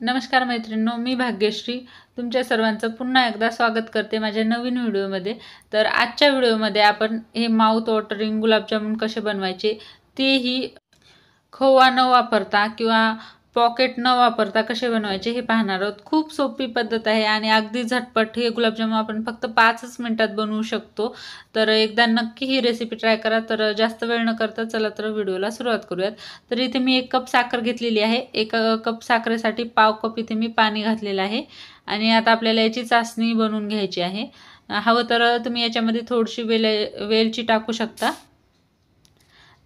नमस्कार मैत्रिणींनो, मी भाग्यश्री तुमच्या सर्वांचं पुन्हा एकदा स्वागत करते माझ्या नवीन व्हिडिओमध्ये। तर आजच्या व्हिडिओमध्ये आपण हे माउथ वॉटरिंग गुलाबजामुन कसे बनवायचे तेही खोवा न वापरता किंवा पॉकेट न वापरता कसे बनवायचे हे पाहणार आहोत। खूप सोपी पद्धत आहे आणि अगदी झटपट हे गुलाबजामुन आपण फक्त 5 मिनिटात बनवू शकतो। तर एकदा नक्की ही रेसिपी ट्राय करा। तर जास्त वेळ न करता चला तर व्हिडिओला सुरुवात करूयात। तर इथे मी 1 कप साखर घेतलेली आहे। 1 कप साखरेसाठी पाव कप इथे मी पाणी घातलेलं आहे आणि आता आपल्याला याची चासणी बनवून घ्यायची आहे। हवं तर तुम्ही याच्यामध्ये थोडीशी वेलची टाकू शकता।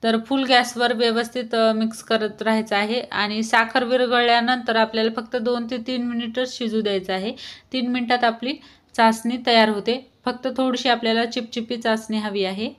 तर फुल गॅसवर व्यवस्थित मिक्स करत राहायचं आहे आणि साखर विरघळल्यानंतर आपल्याला फक्त 2 ते 3 मिनिटच शिजू द्यायचं आहे। 3 मिनिटात आपली चासणी तयार होते। फक्त थोडीशी आपल्याला चिपचिपी चासणी हवी आहे।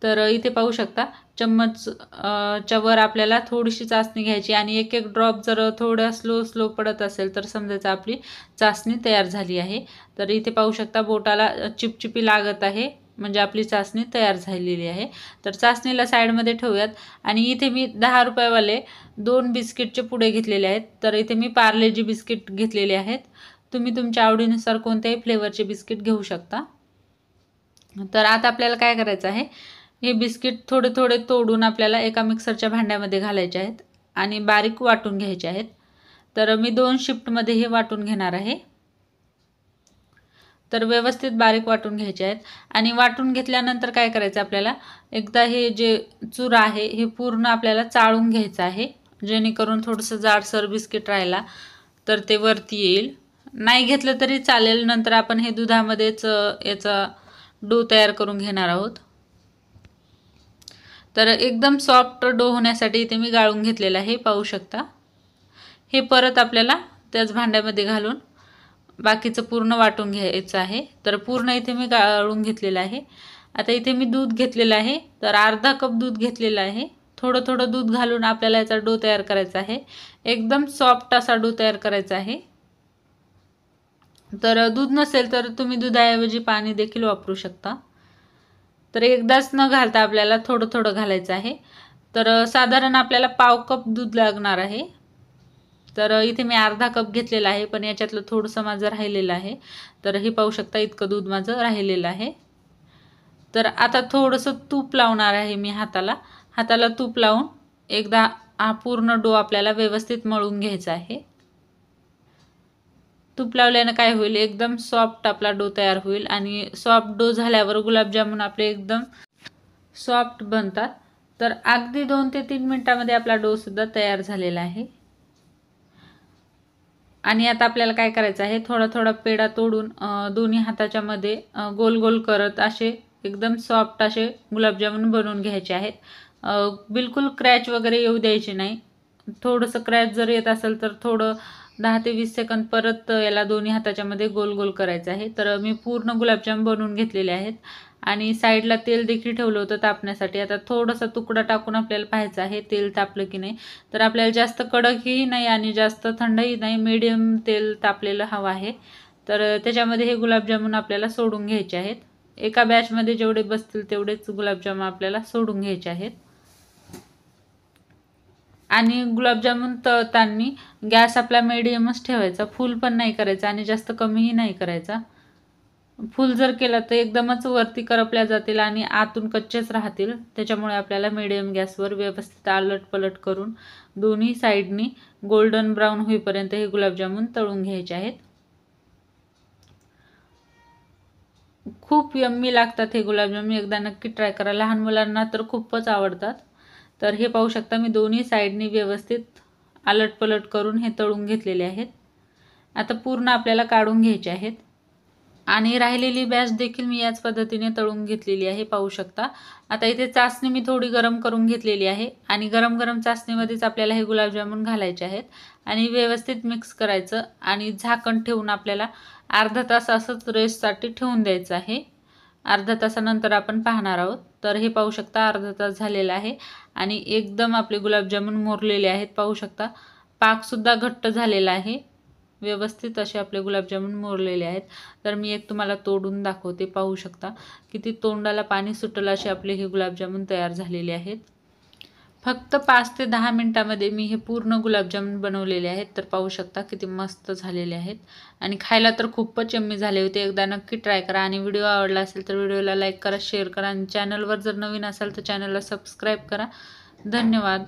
तर इथे पाहू शकता चम्मच च्या वर आपल्याला थोडीशी चासणी घ्यायची आणि एक ड्रॉप जर थोडा स्लो पडत असेल तर समजायचं आपली चासणी तयार झाली आहे। तर इथे पाहू शकता बोटाला चिपचिपी लागत आहे म्हणजे आपली चासणी तयार झालेली आहे। तर चासणीला साइडमध्ये ठेवूयात आणि इथे मी 10 रुपयावाले 2 बिस्किटचे पुडे घेतलेले आहेत। तर इथे मी पार्लेजी बिस्किट घेतलेले आहेत। तुम्ही तुमच्या आवडीनुसार कोणत्याही फ्लेवरचे बिस्किट घेऊ शकता। तर आता आपल्याला काय करायचं आहे, हे बिस्किट थोडे थोडे तोडून आपल्याला एका मिक्सरच्या भांड्यामध्ये घालायचे आहेत आणि बारीक वाटून घ्यायचे आहेत। तर मी 2 शिफ्टमध्ये हे वाटून घेणार आहे। तर व्यवस्थित बारीक वाटून घ्यायचे आहेत आणि वाटून घेतल्यानंतर काय करायचं आपल्याला, एकदा हे जे चूर आहे हे पूर्ण आपल्याला चाळून घ्यायचं आहे जेणेकरून थोडंसं जाडसर बिस्किट राहिला तर ते वरती येईल। नाही घेतलं तरी चालेल, नंतर आपण हे दुधामध्येच याचा डो तयार करून घेणार आहोत। तर एकदम सॉफ्ट डो होण्यासाठी इथे मी गाळून घेतलेला आहे, पाहू शकता। हे परत आपल्याला त्याच भांड्यामध्ये घालून बाकीचं पूर्ण वाटून घ्यायचं आहे। तर पूर्ण इथे मी गाळून घेतलेलं आहे। आता इथे मी दूध घेतलेलं आहे। तर अर्धा कप दूध घेतलेलं आहे। थोडं थोडं दूध घालून आपल्याला याचा डो तयार करायचा आहे। एकदम सॉफ्ट असा डो तयार करायचा आहे। तर दूध नसेल तर तुम्ही दुधाऐवजी पाणी देखील वापरू शकता। तर एकदाच न घालता आपल्याला थोडं थोडं घालायचं आहे। तर साधारण आपल्याला पाव कप दूध लागणार आहे। तर इथे मी अर्धा कप घेतलेला आहे, पण याच्यातलं थोडंसं माझं राहिलेलं आहे। तर हे पाहू शकता इतकं दूध माझं राहिलेलं आहे। तर आता थोडंसं तूप लावणार आहे मी हाताला तूप लावून एकदा हा पूर्ण डो आपल्याला व्यवस्थित मळून घ्यायचा आहे। तूप लावल्याने काय होईल, एकदम सॉफ्ट आपला डो तयार होईल आणि सॉफ्ट डो झाल्यावर गुलाबजामुन आपले एकदम सॉफ्ट बनतात। तर अगदी 2 ते 3 मिनिटांमध्ये आपला डो सुद्धा तयार झालेला आहे। आणि आता आपल्याला काय करायचं आहे, थोडा थोडा पेढा तोडून दोन्ही हाताच्या मध्ये गोल गोल करत असे एकदम सॉफ्ट असे गुलाबजामुन बनवून घ्यायचे आहेत। बिलकुल क्रॅच वगैरे येऊ द्यायचे नाही। थोडंसं क्रॅच जर येत असेल तर थोडं 10 ते 20 सेकंद परत याला दोन्ही हाताच्या मध्ये गोल गोल करायचं आहे। तर मी पूर्ण गुलाबजाम बनवून घेतलेले आहेत आणि साईडला तेल देखील ठेवलं होतं तापण्यासाठी। आता थोडासा तुकडा टाकून आपल्याला पाहायचं आहे तेल तापलं की नाही। तर आपल्याला जास्त कडकही नाही आणि जास्त थंडही नाही, मीडियम तेल तापलेलं हवं आहे। तर त्याच्यामध्ये हे गुलाबजामुन आपल्याला सोडून घ्यायचे आहेत। एका बॅचमध्ये जेवढे बसतील तेवढेच गुलाबजाम आपल्याला सोडून घ्यायचे आहेत। आणि गुलाबजामुन तळताना गॅस आपला मीडियमच ठेवायचा, फुल पण नाही करायचा आणि जास्त कमीही नाही करायचा। फुल जर केला तर एकदमच वरती करपल्या जातील आणि आतून कच्चेच राहतील। त्याच्यामुळे आपल्याला मीडियम गॅसवर व्यवस्थित आलट पलट करून दोन्ही साइडनी गोल्डन ब्राउन होईपर्यंत हे गुलाबजामुन तळून घ्यायचे आहेत। खूप यम्मी लागतात हे गुलाबजामुन, एकदा नक्की ट्राय करा। लहान मुलांना तर खूपच आवडतात। तर हे पाहू शकता मी दोन्ही साइडनी व्यवस्थित आलट पलट करून हे तळून घेतलेले आहेत। आता पूर्ण आपल्याला काढून घ्यायचे आहेत आणि राहिलेली बॅच देखील मी याच पद्धतीने तळून घेतलेली आहे, पाहू शकता। आता इथे चासणी मी थोडी गरम करून घेतलेली आहे आणि गरम गरम चासणीमध्येच आपल्याला हे गुलाबजामुन घालायचे आहेत आणि व्यवस्थित मिक्स करायचं आणि झाकण ठेवून आपल्याला अर्धा तास असंच रेस्टसाठी ठेवून द्यायचं आहे। अर्धा तासानंतर आपण पाहणार आहोत। तर हे पाहू शकता अर्धा तास झालेला आहे आणि एकदम आपले गुलाबजामुन मुरलेले आहेत, पाहू शकता। पाक सुद्धा घट्ट झालेला आहे, व्यवस्थित असे आपले गुलाबजामुन मुरलेले आहेत। तर मी एक तुम्हाला तोडून दाखवते, पाहू शकता किती तोंडाला पाणी सुटेल असे आपले हे गुलाबजामुन तयार झालेले आहेत। फक्त 5 ते 10 मिनिटामध्ये मी हे पूर्ण गुलाबजामुन बनवलेले आहेत. तर पाहू शकता किती मस्त झालेले आहेत आणि खायला तर खूपच यम्मी झाले होते. एकदा नक्की ट्राय करा आणि व्हिडिओ आवडला असेल तर व्हिडिओला लाईक करा, शेअर करा आणि चॅनलवर जर नवीन असाल तर चॅनलला सबस्क्राईब करा. धन्यवाद.